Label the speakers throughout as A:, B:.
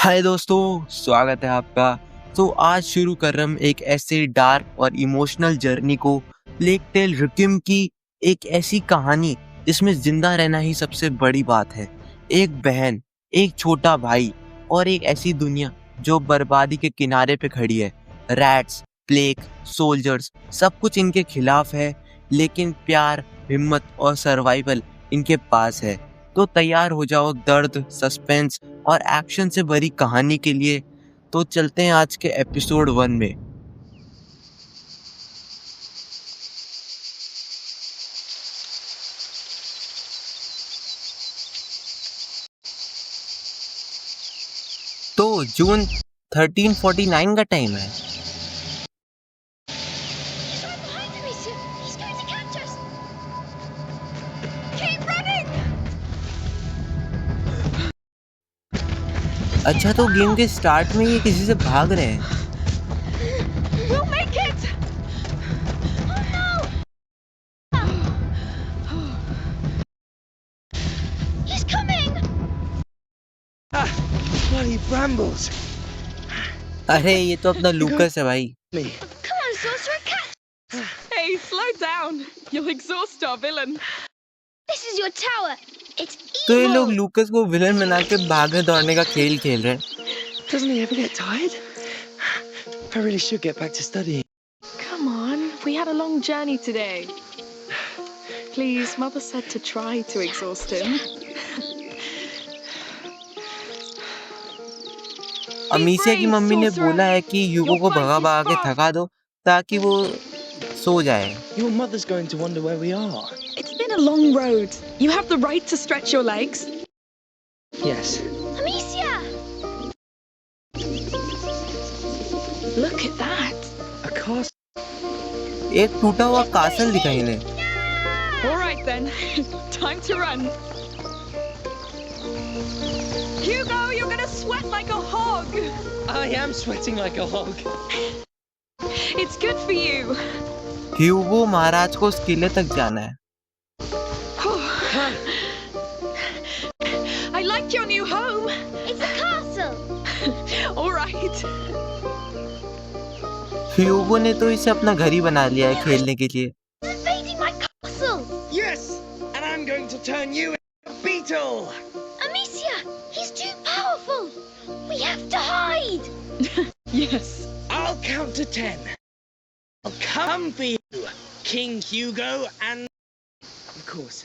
A: हाय दोस्तों, स्वागत है आपका। तो आज शुरू कर रहे हम एक ऐसे डार्क और इमोशनल जर्नी को, प्लेग टेल रिक्विएम की एक ऐसी कहानी जिसमें जिंदा रहना ही सबसे बड़ी बात है। एक बहन, एक छोटा भाई और एक ऐसी दुनिया जो बर्बादी के किनारे पे खड़ी है। रैट्स, प्लेग, सोल्जर्स, सब कुछ इनके खिलाफ है, लेकिन प्यार, हिम्मत और सर्वाइवल इनके पास है। तो तैयार हो जाओ दर्द, सस्पेंस और एक्शन से भरी कहानी के लिए। तो चलते हैं आज के एपिसोड 1 में। तो जून 1349 का टाइम है।
B: He's right behind him, Issa. He's going to catch us. Keep running!
A: अच्छा, तो गेम के स्टार्ट में ये किसी से भाग रहे हैं।
B: We'll make it! Oh no! He's coming!
C: Bloody brambles!
A: अरे ये तो अपना लूकस है भाई।
C: Me.
B: Come on, sorcerer, catch!
D: Hey, slow down. You'll exhaust our villain.
B: This is your tower. It's
A: तो ये लोग
B: evil!
A: लूकस को विलन बना के भागने दौड़ने का खेल खेल रहे हैं।
C: Doesn't he ever get tired? I really should get back to studying.
D: Come on, we had a long journey today. Please, Mother said to try to exhaust him.
A: अमीसिया की मम्मी ने बोला है कि यूगो को भगा भगा के थका दो ताकि वो सो जाए।
C: Your mother's going to wonder where we are.
D: It's been a long road. You have the right to stretch your legs.
C: Yes.
B: Amicia!
D: Look at that.
C: A castle.
A: एक टूटा हुआ कासल दिखा इन्हें।
D: All right then, time to run. Hugo, you're gonna sweat like a hog.
C: I am sweating like a hog.
D: It's good for you.
A: ह्यूगो महाराज को उस किले तक जाना है।
D: I like your new home.
B: It's a castle!
D: All right.
A: ह्यूगो ने तो इसे अपना घर ही बना लिया है खेलने के लिए।
B: He's invading my castle!
C: Yes! And I'm going to turn you into a beetle!
B: Amicia! He's too powerful! We have to hide!
D: Yes.
C: I'll count to 10. I'll come for you, King Hugo, and... Of course.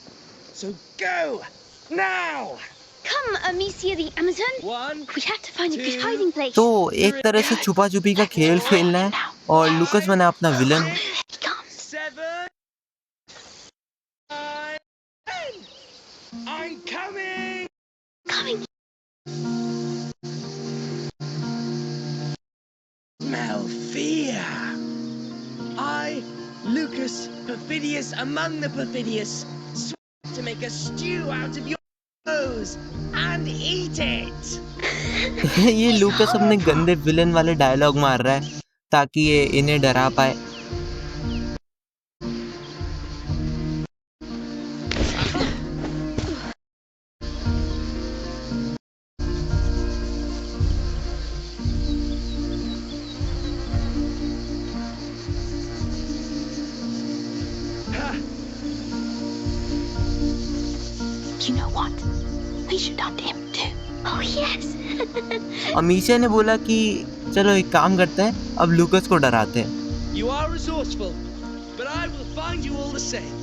C: So go! Now!
B: Come, Amicia the Amazon!
C: 1,
B: We have to find a good hiding place.
A: तो एक तरह से छुपा छुपी का खेल खेलना है और लूकस बना अपना villain.
B: Here he comes.
C: 7, 9, 10! I'm coming!
B: Coming.
C: Smell fear! I, Lucas, perfidious among the perfidious, swear to make a stew out of your nose and eat it!
A: ये लूकस अपने गंदे विलन वाले डायलॉग मार रहा है ताकि ये इन्हें डरा पाए।
B: You know what? We should hunt him too. Oh, yes.
A: अमीसिया ने बोला कि चलो एक काम करते हैं, अब लूकस को डराते हैं।
C: You are resourceful, but I will find you all the same.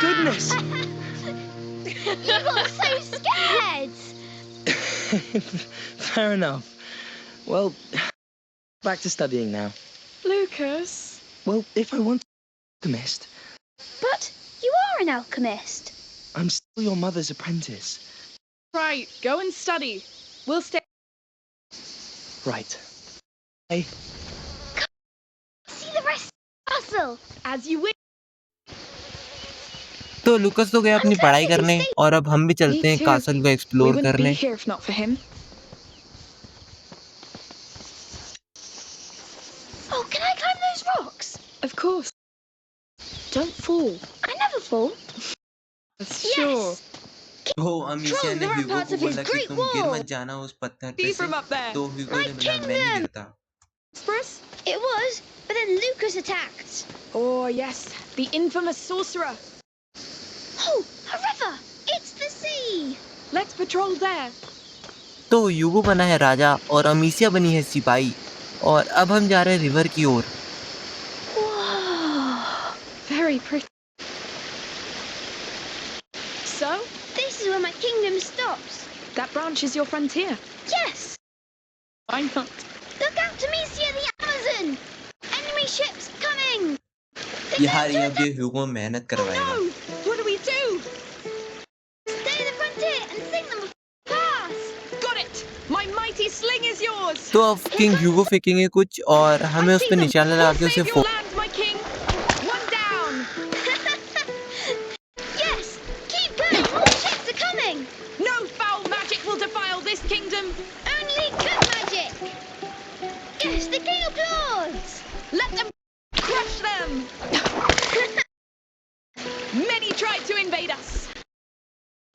C: Goodness!
B: You look so scared!
C: Fair enough. Well, back to studying now.
D: Lucas.
C: Well, if I want to be an alchemist,
B: But you are an alchemist.
C: I'm still your mother's apprentice.
D: Right, go and study. We'll stay.
C: Right. Hey,
B: well.
D: As you wish.
A: तो Lucas तो गया अपनी पढ़ाई करने और अब हम भी चलते हैं
D: too.
A: कासल को
D: We
A: एक्सप्लोर
D: wouldn't be
A: करने।
D: here if not for him.
B: Oh, can I climb those rocks?
D: Of course. Don't fall.
B: I never fall.
D: Sure.
B: Yes.
A: तो अमीशिया
B: Control
A: ने
B: the
A: ह्यूगो
B: ramparts
A: को
B: of his
A: बोला कि
B: great
A: तुम गिर
B: wall.
A: मत जाना उस पत्थर पे
D: See
A: से।
D: from up there.
A: तो ह्यूगो
B: My
A: ने बोला मैं नहीं
B: kingdom.
A: गिरता।
D: Prosperous?
B: It was, but then Lucas attacked.
D: Oh, yes. The infamous sorcerer.
B: Oh, a river. It's the sea.
D: Let's patrol there.
A: तो ह्यूगो बना है राजा और अमीशिया बनी है सिपाही और अब हम जा रहे हैं रिवर की ओर।
B: Whoa.
D: Very pretty. So,
B: This is where my kingdom stops.
D: that branch is your frontier.
B: Yes.
D: Why not?
B: Look out, Demetia the Amazon. Enemy ships coming. They're
A: यार
B: going
A: ये
B: to
A: अब ये ह्यूगो मेहनत करवाएगा।
D: No! What do we do?
B: stay at the frontier and sing them pass.
D: Got it! My mighty sling is yours!
A: तो अब king ह्यूगो फेंकेंगे कुछ और हमें
D: I
A: उस
D: see
A: पे
D: them.
A: निशाना लगा के
D: All
A: उसे
D: save your land, my king! One down!
B: Yes, keep going. More ships are coming.
D: No foul magic will defile this kingdom!
B: Only good magic. Yes, the king applauds.
D: Let them crush them! Many tried to invade us,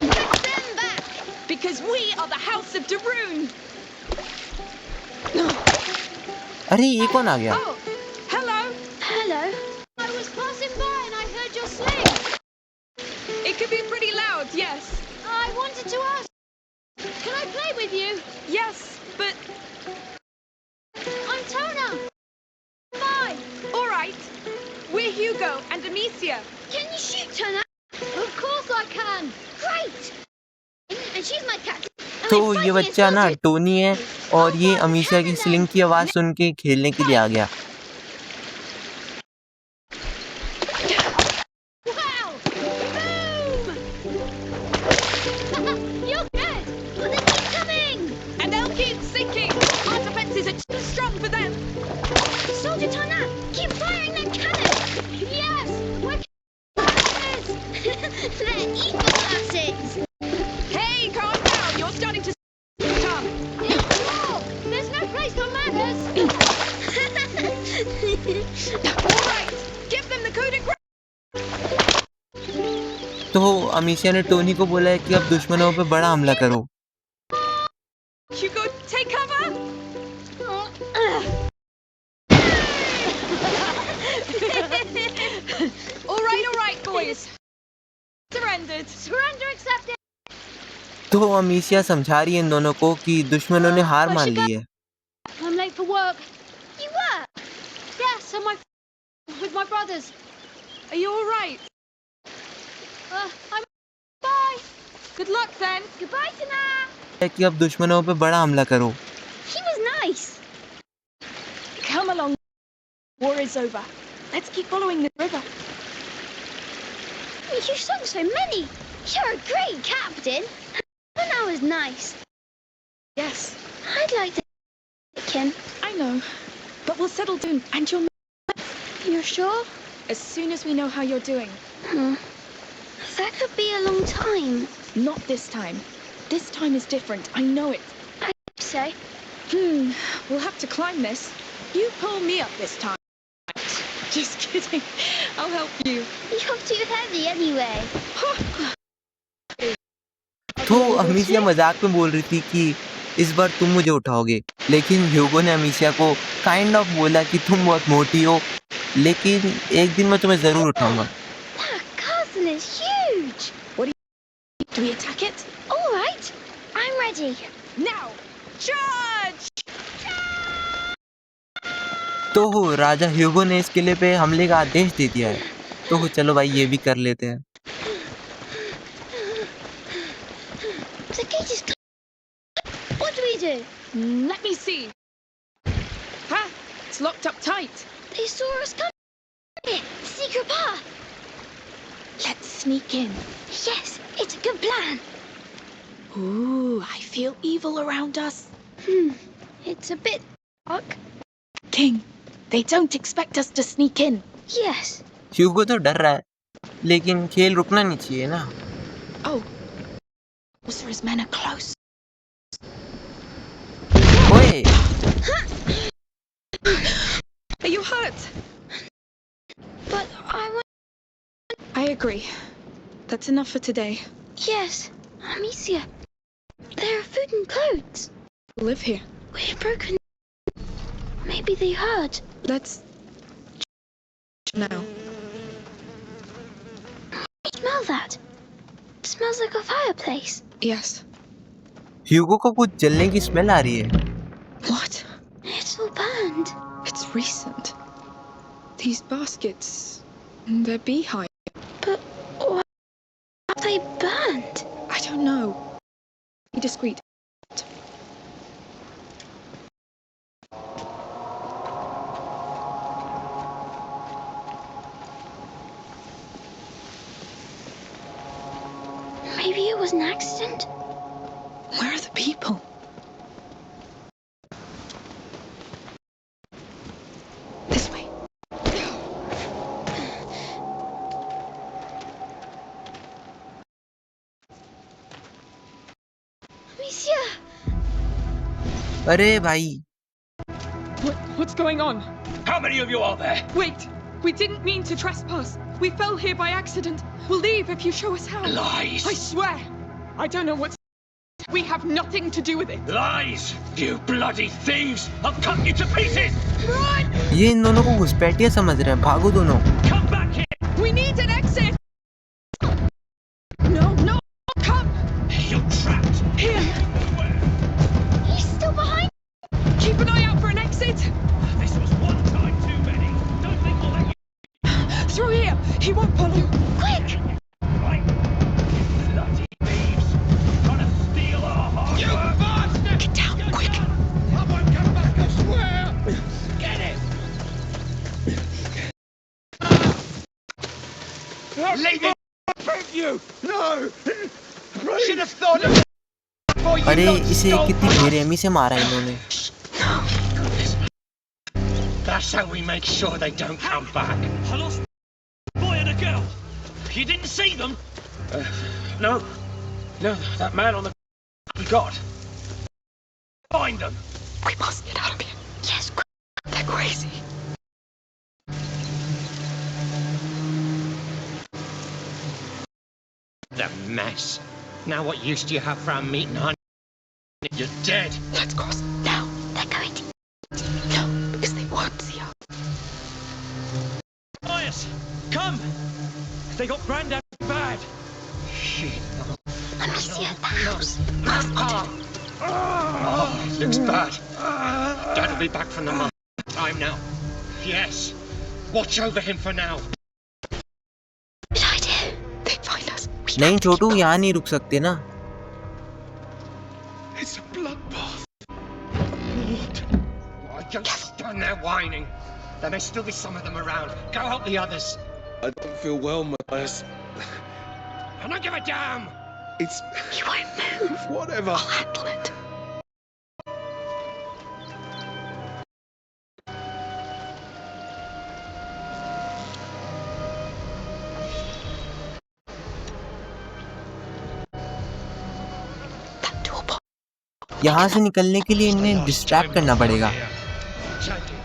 B: Push them back.
D: because we are the House of Daroon!
A: अरे ये कौन आ गया?
D: Oh, hello!
B: Hello. I was passing by and I heard your sling.
D: It could be pretty loud, yes.
B: I wanted to ask, can I play with you?
D: Yes, but
B: I'm Tona. Bye.
D: all right. We're Hugo and Amicia.
B: Can you shoot, Tona? Of course I can. Great. And she's my captain. And
A: तो
B: we're
A: ये
B: fighting
A: बच्चा ना
B: against
A: Tony है और ये अमीशिया की sling की आवाज सुन के खेलने के लिए आ गया।
B: Wow! Boom! You're good! But they keep coming!
D: And they'll keep sinking. Our defenses are too strong for them.
B: Soldier Tana, keep firing that cannon! Yes! We're cannons! They're eagle glasses!
D: Hey, calm down. You're starting to come.
B: It's war! There's no place for manners!
D: All right. Give them the coup de grace.
A: तो अमीशिया ने Tony को बोला है कि अब दुश्मनों पे बड़ा हमला करो।
D: Hugo, take cover. All right, boys. Surrendered.
B: Surrender accepted!
A: तो अमीशिया समझा रही है इन दोनों को कि दुश्मनों ने हार मान ली है।
B: I'm late for work. You work? Yes, on my with my brothers.
D: Are you all right?
B: I'm bye.
D: Good luck then.
B: Goodbye, Tana.
A: है कि अब दुश्मनों पे बड़ा हमला करो।
B: She was nice.
D: Come along. War is over. Let's keep following the river.
B: You sung so many. You're a great captain. And that was nice.
D: Yes,
B: I'd like to take him.
D: I know. But we'll settle soon. And you'll
B: You're sure?
D: as soon as we know how you're doing.
B: That could be a long time.
D: Not this time. This time is different. I know it.
B: I so.
D: We'll have to climb this. You pull me up this time. Just kidding. I'll help you.
B: You're too heavy anyway.
A: तो अमीशिया मजाक में बोल रही थी कि इस बार तुम मुझे उठाओगे, लेकिन ह्यूगो ने अमीशिया को काइंड ऑफ बोला कि तुम बहुत मोटी हो, लेकिन एक दिन मैं तुम्हें जरूर उठाऊंगा।
B: That castle is huge.
D: Do we attack it?
B: All right. I'm ready.
D: Now! Charge!
A: तो राजा ह्यूगो ने इस किले पे हमले का आदेश दे दिया है। तो चलो भाई ये भी कर लेते हैं।
B: The gate is closed. What do we do?
D: Let me see. Ha! It's locked up tight.
B: They saw us coming. Secret path.
D: Let's sneak in.
B: Yes, it's a good plan.
D: Ooh, I feel evil around us.
B: It's a bit dark.
D: King, they don't expect us to sneak in.
B: Yes.
A: ह्यूगो तो डर रहा है, लेकिन खेल रुकना नहीं चाहिए ना।
D: Oh, Sorcerer's men are close.
A: ओए,
D: Are you hurt?
B: But I want.
D: I agree. That's enough for today.
B: Yes. Amicia. There are food and clothes.
D: Live here.
B: We've broken. Maybe they heard.
D: Let's now.
B: Smell that. It smells like a fireplace.
D: Yes.
A: ह्यूगो को कुछ जलने की smell आ रही है।
D: What?
B: It's all burned.
D: It's recent. These baskets, they're beehive.
B: But why are they burned?
D: I don't know. Be discreet.
B: Maybe it was an accident.
D: Where are the people? This way.
B: Amicia.
A: अरे भाई,
E: What's going on?
C: How many of you are there?
E: Wait! We didn't mean to trespass. We fell here by accident. We'll leave if you show us how.
C: Lies!
E: I swear! I don't know what's. We have nothing to do with it.
C: Lies! You bloody thieves! I'll cut you to pieces!
E: Run!
A: ये इन दोनों को घुसपैठिया समझ रहे हैं, भागो दोनों।
C: Come back here!
E: We need an exit! No, no! Come!
C: You're trapped!
E: Here!
B: He's still behind.
E: Keep an eye out for an exit!
C: This was one time too many! Don't think we'll let you...
E: Through here! He won't follow!
B: Quick.
C: Right? You bloody thieves! Trying to steal our hard
E: You
C: work!
E: bastard! Get down, quick!
C: I won't come back, I swear! Get it! Leave it! Prove you! No! Should have thought of it before you
A: अरे
C: lot
A: इसे
C: stole
A: कितनी
C: from us.
A: बेरहमी से मारा इन्होंने।
C: That's how we make sure they don't come back. I lost a boy and a girl. You didn't see them? No. No, that man on the we got. Find them.
D: We must get out of here.
B: Yes.
D: They're crazy.
C: The mess. Now what use do you have for our meeting, honey? You're dead.
D: Let's cross now.
B: They're going to.
D: No, because they won't see us.
C: Elias, come! They got Grandad bad. Shit.
B: Amicia, the house.
C: Oh, looks bad. Dad'll be back from the mine time now. Yes. Watch over him for now.
B: Good idea.
D: They'd find us.
A: नहीं छोटू, यहाँ नहीं रुक सकते ना।
C: It's a bloodbath. Lord. I don't stand there whining. There may still be some of them around. Go help the others.
F: I don't feel well, Matthias.
C: I don't give a damn.
F: It's
D: He won't move.
F: whatever.
D: I'll handle it. That toolbox.
A: यहाँ से निकलने के लिए इन्हें distract करना पड़ेगा।
D: Steady.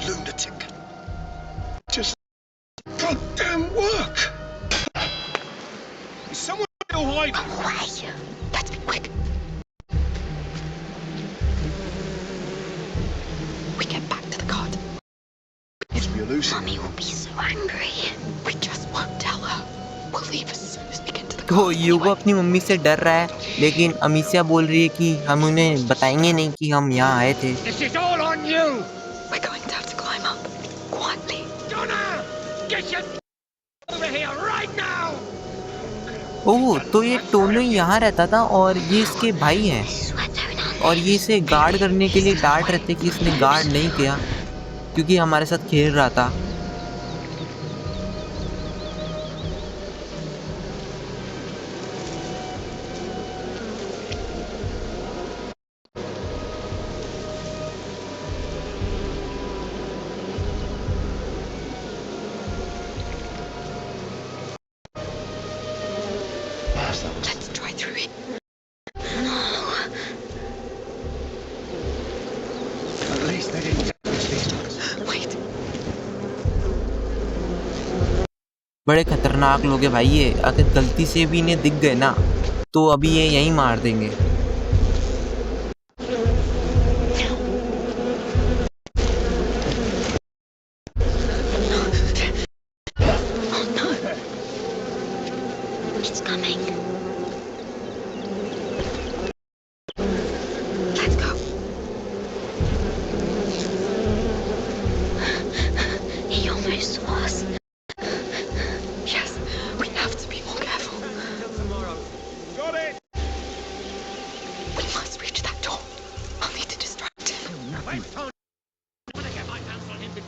F: Lunatic. Just goddamn work. Is someone still hiding?
D: Away. Let's be quick. We get back to the cart.
F: Must be a Lucy.
B: Mummy will be so angry.
D: We just won't tell her. We'll leave as soon as we get to the
A: तो
D: cart.
A: ह्यूगो अपनी mummy से डर रहा है, लेकिन अमीसिया बोल रही है कि हम उन्हें बताएंगे नहीं कि हम यहाँ आए थे।
C: This is all on you.
D: We're going to have to climb up. Quietly.
C: Donna, get your over here right now.
A: ओह, तो ये टोनो यहाँ रहता था और ये इसके भाई हैं,
B: Sweater and
A: और ये इसे गार्ड करने के लिए डांट रहे थे कि इसने गार्ड नहीं किया क्योंकि हमारे साथ खेल रहा था।
E: Wait.
A: बड़े खतरनाक लोग हैं भाई ये, अगर गलती से भी इन्हें दिख गए ना तो अभी ये यहीं मार देंगे।
B: It's coming.
E: Let's go.
B: He almost saw us.
E: Yes, we have to be more careful.
F: Got it!
E: We must reach that door. I'll need to distract him.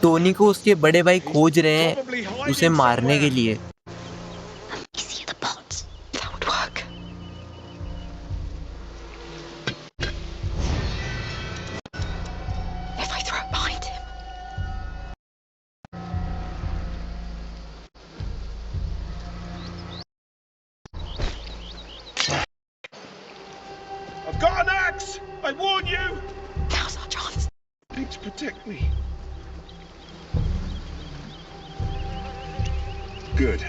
A: Tony को उसके बड़े भाई खोज रहे हैं
F: Probably hiding
A: उसे मारने के
F: somewhere.
A: लिए।
B: Amicia, the pots.
E: That would work. If I throw it behind him.
F: I've got an axe! I warn you!
E: Now's our chance.
F: Need to protect me. Good.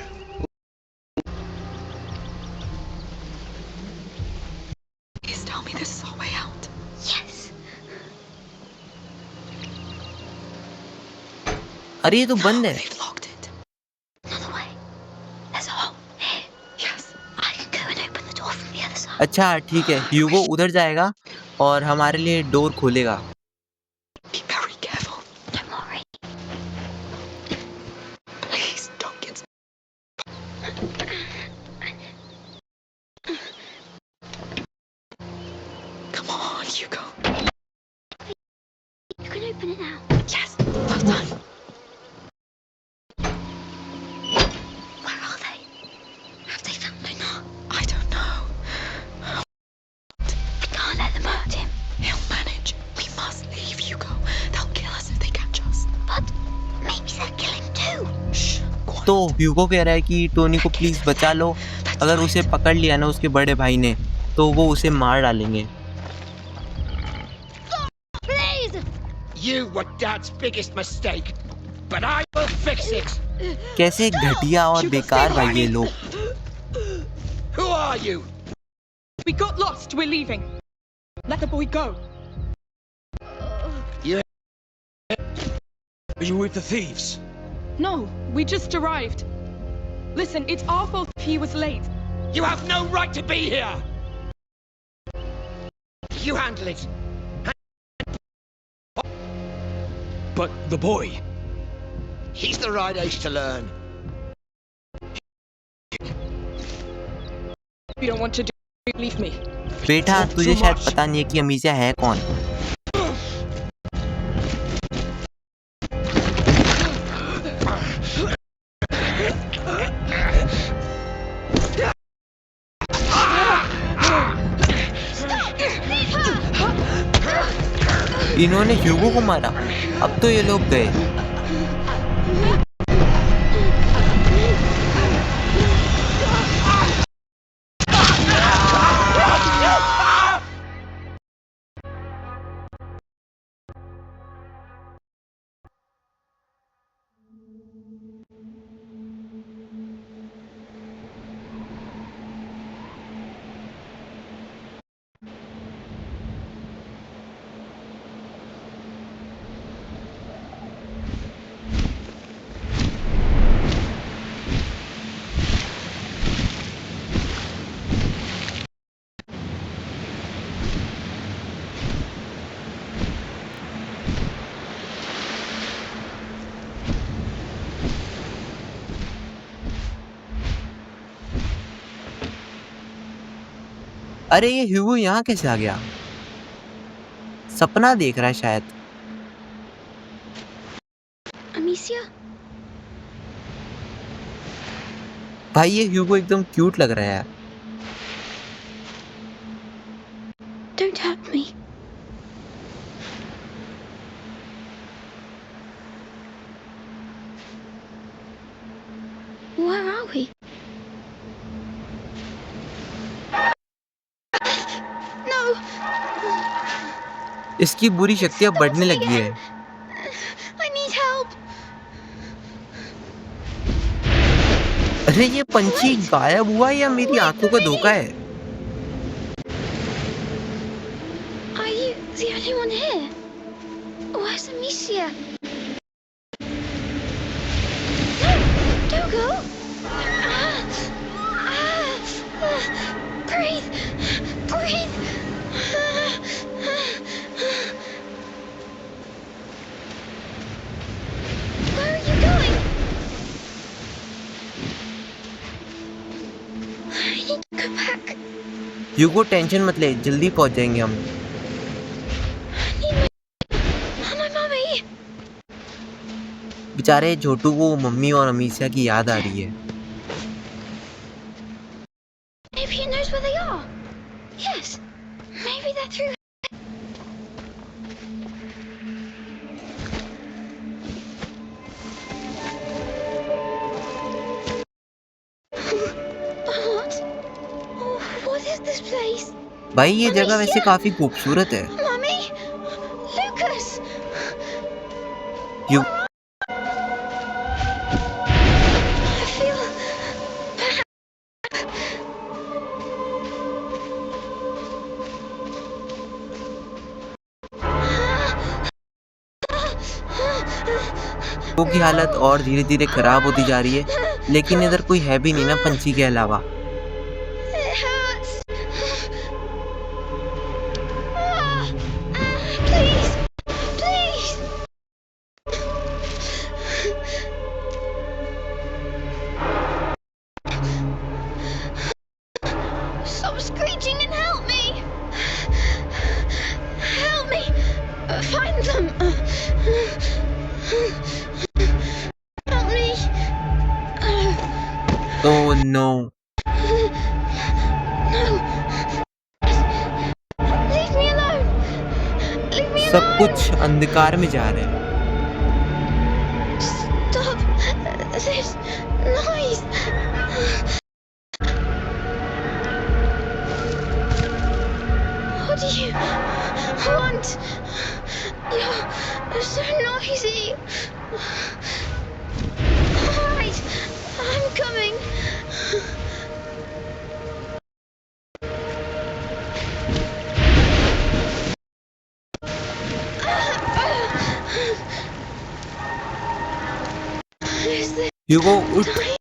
E: Please tell me this is our way out.
B: Yes.
A: अरे ये तो बंद है।
E: They've locked it.
B: Another way. There's a hole here.
E: Yes.
B: I can go and open the door from the other side.
A: अच्छा ठीक है, ह्यूगो उधर जाएगा और हमारे लिए डोर खोलेगा।
E: Be very careful.
B: Don't worry.
E: Please don't get. Come on, Hugo.
B: You can open it now.
E: Yes. Well done.
B: Where are they? Have they found Lunar?
E: I don't know.
B: We can't let them hurt him.
E: He'll manage. We must leave, Hugo. They'll kill us if they catch us.
B: But maybe they're killing too.
E: Shh. Quiet.
A: तो ह्यूगो कह रहा है कि Tony को please बचा लो, अगर उसे पकड़ लिया ना उसके बड़े भाई ने तो वो उसे मार डालेंगे।
B: Please!
C: You were Dad's biggest mistake, but I will fix it.
A: कैसे घटिया और बेकार भाई ये लोग।
C: Who are you?
E: We got lost. We're leaving. Let the boy go.
C: Are you with the thieves?
E: No, we just arrived. Listen, it's our fault if he was late.
C: You have no right to be here. You handle it. But the boy, he's the right age to learn.
E: If you don't want to do it, leave me.
A: बेटा तुझे शायद पता नहीं है कि अमीसिया है कौन। इन्होंने ह्यूगो को मारा, अब तो ये लोग गए। अरे ये ह्यूगो यहाँ कैसे आ गया? सपना देख रहा है शायद।
B: Amicia?
A: भाई ये ह्यूगो एकदम क्यूट लग रहा है यार।
B: Don't hurt me. Where are we? No!
A: इसकी बुरी शक्तियाँ बढ़ने लगी है।
B: I need help.
A: अरे ये पंछी गायब हुआ या मेरी आंखों का धोखा है?
B: Are you the only one here? Where's Amicia? No, don't go. Breathe, breathe. Where are you going? I need to go back.
A: Hugo tension मत ले, जल्दी पहुंच जाएंगे हम।
B: My mummy.
A: बेचारे छोटू को मम्मी और अमीसिया की याद आ रही है।
B: Maybe he knows where they are. Yes, maybe they're through. What is this place?
A: भाई ये जगह वैसे काफी खूबसूरत है।
B: Mummy? Lucas?
A: You
B: I feel
A: ह्यूगो की हालत और धीरे धीरे खराब होती जा रही है, लेकिन इधर कोई है भी नहीं ना पंछी के अलावा।
B: It hurts. Please, please. Stop screeching and help me. Help me find them. Help me.
A: Oh no.
B: No. Leave me alone. Leave me
A: सब
B: alone.
A: कुछ अंधकार में जा रहा है।
B: Stop this noise. What do you want? You're so noisy. All right, I'm coming. Is this
A: ह्यूगो उठ।
B: time?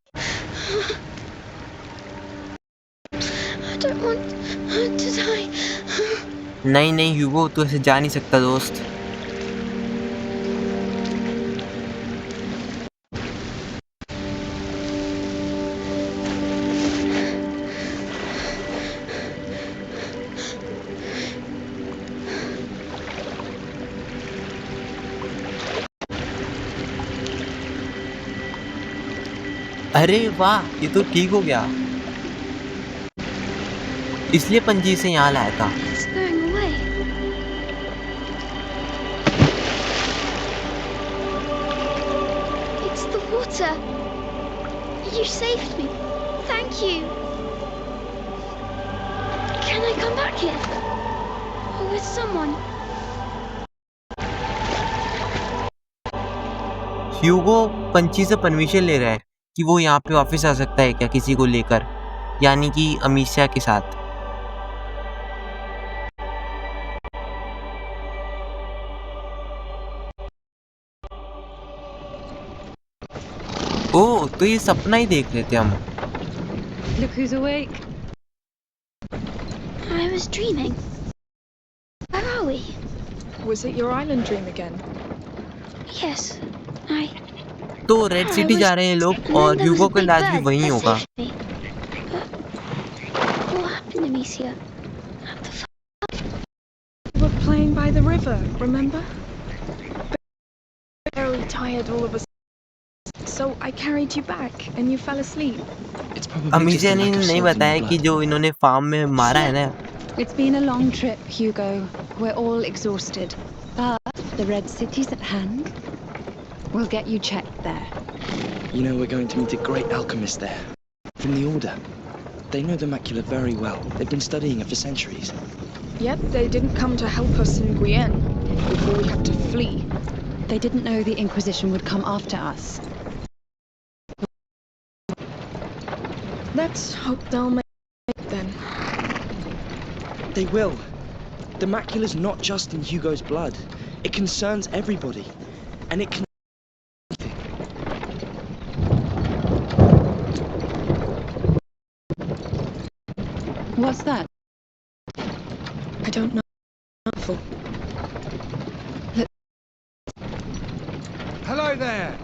B: I don't want to die.
A: नहीं नहीं ह्यूगो, तू ऐसे जा नहीं सकता दोस्त। अरे वाह, ये तो ठीक हो गया। इसलिए पंछी से यहाँ लाया था।
B: It's going away. It's the water. You saved me. Thank you. Can I come back here? Or with someone?
A: ह्यूगो पंछी से परमिशन ले रहा है कि वो यहाँ पे वापस आ सकता है क्या किसी को लेकर, यानी कि अमीसिया के साथ। ओह, तो ये सपना ही देख लेते हम।
D: Look who's awake.
B: I was dreaming. Where are we?
E: Was it your island dream again?
B: Yes,
A: तो रेड सिटी जा रहे हैं लोग और ह्यूगो का इलाज भी वहीं होगा।
B: What happened, Amicia?
E: We were playing by the river, remember? Very tired all of us. So I carried you back and you fell asleep.
G: It's probably
A: अमीसिया
G: just a
A: ने
G: lack of
A: नहीं
G: salt in
A: बताया
G: the
A: कि
G: blood.
A: जो इन्होंने farm में मारा है ना।
D: It's been a long trip, Hugo. We're all exhausted. But the Red City's at hand. We'll get you checked there.
G: You know, we're going to meet a great alchemist there. From the Order. They know the macula very well. They've been studying it for centuries.
E: Yet they didn't come to help us in Guyenne.
D: before we have to flee. They didn't know the Inquisition would come after us.
E: Let's hope they'll make it then.
G: They will. The macula's not just in Hugo's blood. It concerns everybody. And it can...
D: What's that?
E: I don't know.
H: Hello there.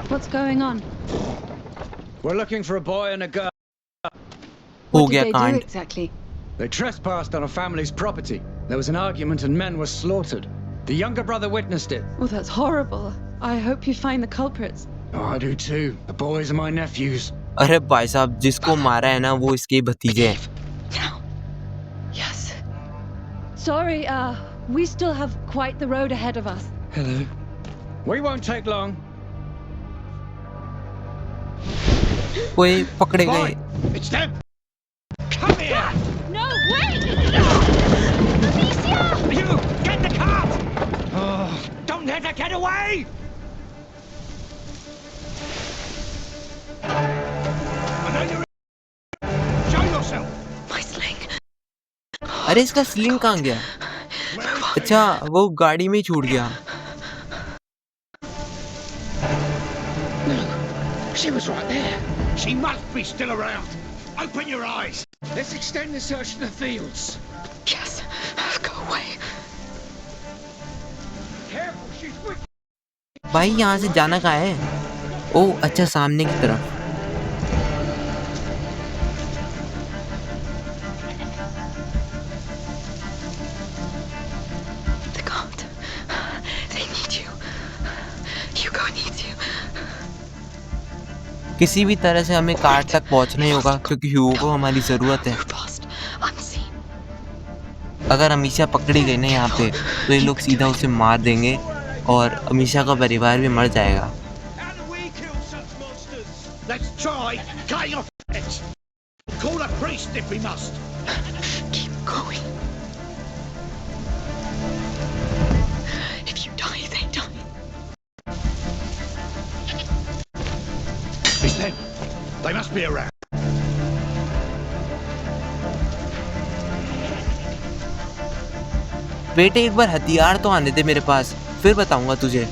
D: What's going on?
H: We're looking for a boy and a girl.
A: हो
D: What
A: गया
D: did they do
A: कांड।
D: exactly?
H: They trespassed on a family's property. There was an argument and men were slaughtered. The younger brother witnessed it.
D: Oh, that's horrible. I hope you find the culprits.
H: Oh, I do too. The boys are my nephews.
A: अरे भाई साहब, जिसको मारा है ना वो इसके भतीजे हैं।
D: Now. Yes. Sorry, we still have quite the road ahead of us.
G: Hello.
H: We won't take long.
A: कोई पकड़े गए।
F: Boy, it's them! Come here!
B: No, wait! Amicia!
F: You, get the cart! Oh, don't let her get away! I know you're... Show yourself!
E: My sling.
A: अरे इसका sling कहाँ गया? अच्छा, वो गाड़ी में ही छूट गया।
F: No, she was right there. She must be still around. Open your eyes. Let's extend the search to the fields.
E: Yes. Go away.
F: Careful, she's with...
A: भाई यहाँ से जाना कहाँ है? ओ अच्छा, सामने की तरफ।
E: The guard. They need you. Hugo needs you.
A: किसी भी तरह से हमें कार तक पहुँचना ही होगा क्योंकि ह्यूगो को हमारी ज़रूरत है।
E: Move fast. Unseen.
A: अगर अमीशा पकड़ी गई ना यहाँ पे तो ये लोग सीधा उसे मार देंगे और अमीशा का परिवार भी मर जाएगा।
F: How do we kill such monsters? Let's try cutting off heads. Call a priest if we must.
E: Keep going. If you die, they die.
F: It's them. They must be around.
A: बेटे एक बार हथियार तो आने दे मेरे पास, फिर बताऊंगा तुझे।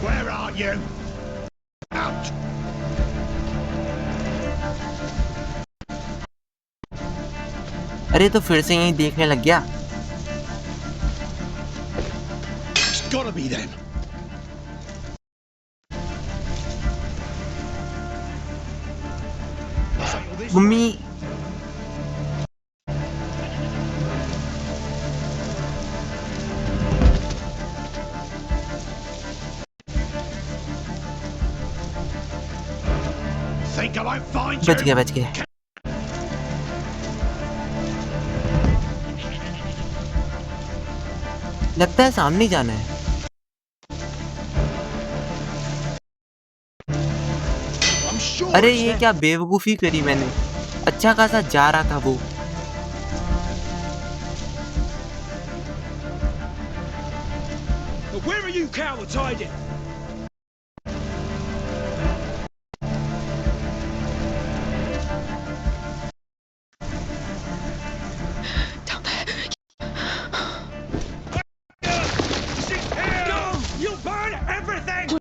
F: Where are you? Out.
A: अरे तो फिर से यहीं देखने लग गया।
F: It's gotta be them.
A: Mummy
F: Think I won't find
A: बच
F: you?
A: गया, बच गया। लगता है सामने जाना है।
F: I'm sure
A: अरे
F: it's
A: ये
F: them.
A: क्या बेवकूफ़ी करी मैंने। अच्छा खासा जा रहा था वो।
F: But where are you cowards hiding?
E: Down there.
F: She's here! Go! You'll burn everything!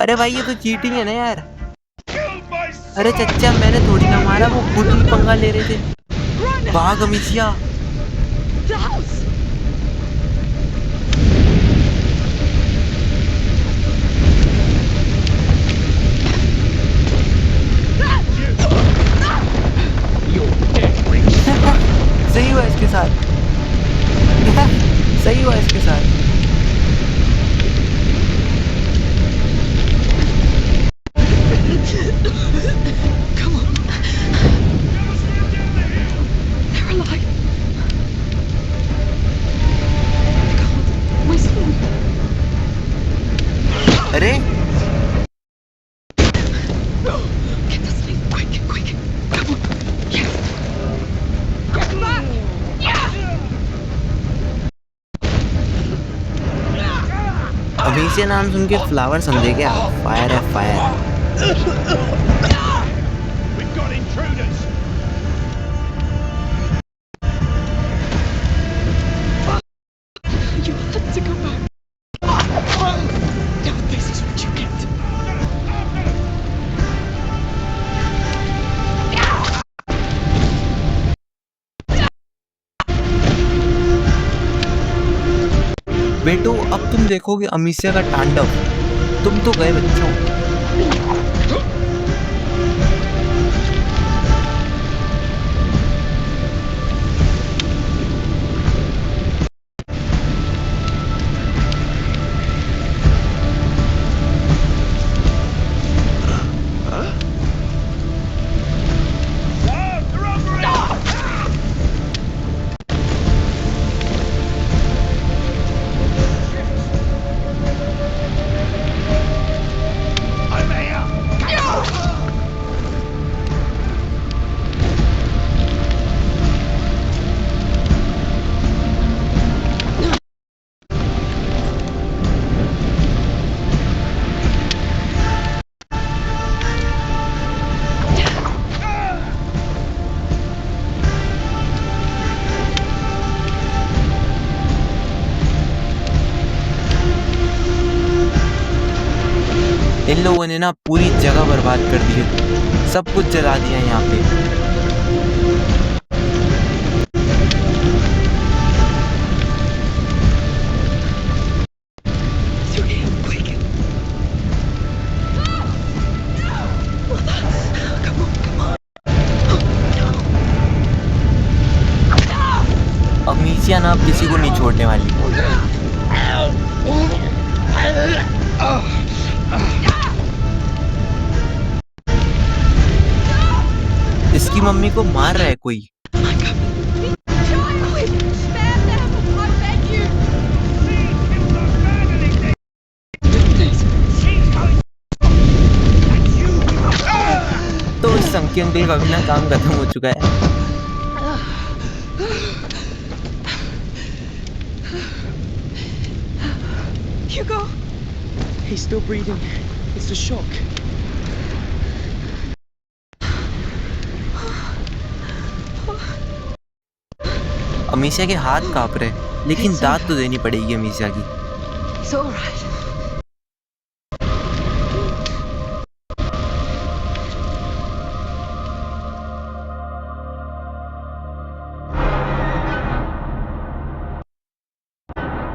A: अरे भाई ये तो चीटिंग है ना यार।
F: Kill my son!
A: अरे चच्चा, मैंने थोड़ी ना मारा, वो खुद ही पंगा ले रहे थे। भाग अमीशिया।
E: The house!
A: सही हुआ इसके साथ। सही हुआ इसके साथ।
E: Come on. They're alive. God, my son.
A: अरे
E: Get the sling. Quick, quick. Come on. Yes.
A: अमीसिया नाम सुन के फ्लावर समझे क्या? फायर है fire.
F: We've got intruders.
E: You had to go back. Now this is what you get.
A: बेटो अब तुम देखोगे अमीसिया का तांडव। तुम तो गए बच्चों। इन लोगों ने ना पूरी जगह बर्बाद कर दी है, सब कुछ जला दिया है यहाँ पे। अमीसिया ना अब किसी को नहीं छोड़ने वाली। इसकी मम्मी को मार रहा है कोई। तो इस संकी अंकल का भी ना काम खत्म हो चुका है।
E: Hugo!
G: He's still breathing. It's the shock.
A: अमीसिया के हाथ कांप रहे, लेकिन दाद तो देनी पड़ेगी अमीसिया की।
D: It's all right.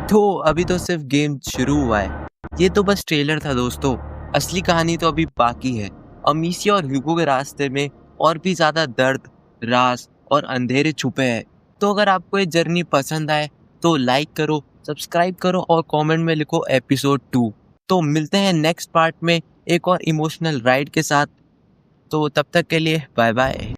A: तो अभी तो सिर्फ गेम शुरू हुआ है, ये तो बस ट्रेलर था दोस्तों। असली कहानी तो अभी बाकी है। अमीसिया और ह्यूगो के रास्ते में और भी ज्यादा दर्द, राज और अंधेरे छुपे हैं। तो अगर आपको ये जर्नी पसंद आए तो लाइक करो, सब्सक्राइब करो और कमेंट में लिखो एपिसोड 2। तो मिलते हैं नेक्स्ट पार्ट में एक और इमोशनल राइड के साथ। तो तब तक के लिए बाय बाय।